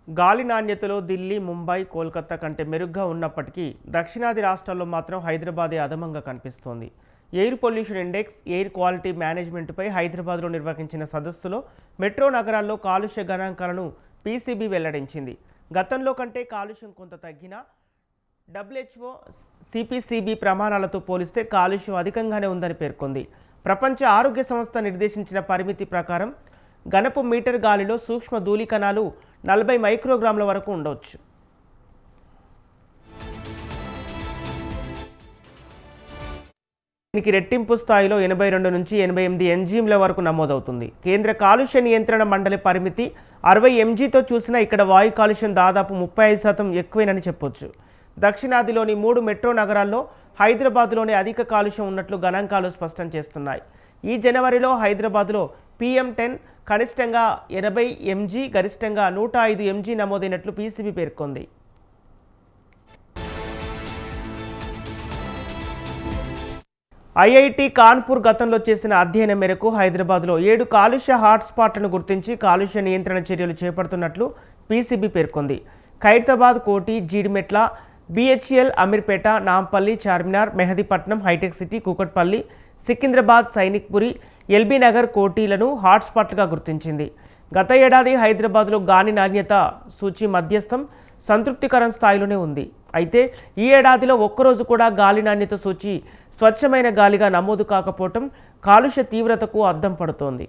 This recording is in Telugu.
గాలి నాణ్యతలో ఢిల్లీ, ముంబై, కోల్కతా కంటే మెరుగ్గా ఉన్నప్పటికీ దక్షిణాది రాష్ట్రాల్లో మాత్రం హైదరాబాదే అదమంగా కనిపిస్తోంది. Air pollution index, air quality మేనేజ్మెంట్పై హైదరాబాద్లో నిర్వహించిన సదస్సులో మెట్రో నగరాల్లో కాలుష్య గణాంకాలను పీసీబీ వెల్లడించింది. గతంలో కంటే కాలుష్యం కొంత తగ్గినా డబ్ల్యూహెచ్ఓ, సిపిసిబి ప్రమాణాలతో పోలిస్తే కాలుష్యం అధికంగానే ఉందని పేర్కొంది. ప్రపంచ ఆరోగ్య సంస్థ నిర్దేశించిన పరిమితి ప్రకారం గణపు మీటర్ గాలిలో సూక్ష్మ ధూళికణాలు 40 మైక్రోగ్రాముల వరకు ఉండవచ్చు. దీనికి రెట్టింపు స్థాయిలో 82 నుంచి 88 ఎంజీఎంల వరకు నమోదవుతుంది. కేంద్ర కాలుష్య నియంత్రణ మండలి పరిమితి 60 ఎంజీతో చూసినా ఇక్కడ వాయు కాలుష్యం దాదాపు 35% ఎక్కువేనని చెప్పొచ్చు. దక్షిణాదిలోని 3 మెట్రో నగరాల్లో హైదరాబాద్లోనే అధిక కాలుష్యం ఉన్నట్లు గణాంకాలు స్పష్టం చేస్తున్నాయి. ఈ జనవరిలో హైదరాబాద్లో PM10 కనిష్టంగా 80 ఎంజీ, గరిష్టంగా 105 ఎంజీ నమోదైనట్లు పీసీబీ పేర్కొంది. ఐఐటి కాన్పూర్ గతంలో చేసిన అధ్యయనం మేరకు హైదరాబాద్లో 7 కాలుష్య హాట్స్పాట్లను గుర్తించి కాలుష్య నియంత్రణ చర్యలు చేపడుతున్నట్లు పీసీబీ పేర్కొంది. ఖైరతాబాద్, కోటి, జీడిమెట్ల, BHEL, అమీర్పేట, నాంపల్లి, చార్మినార్, మెహదీపట్నం, హైటెక్ సిటీ, కూకట్పల్లి, సికింద్రాబాద్, సైనిక్పురి, ఎల్బీ నగర్, కోటీలను హాట్స్పాట్లుగా గుర్తించింది. గత ఏడాది హైదరాబాద్లో గాలి నాణ్యత సూచి మధ్యస్థం, సంతృప్తికరం స్థాయిలోనే ఉంది. అయితే ఈ ఏడాదిలో ఒక్కరోజు కూడా గాలి నాణ్యత సూచి స్వచ్ఛమైన గాలిగా నమోదు కాకపోవటం కాలుష్య తీవ్రతకు అద్దం పడుతోంది.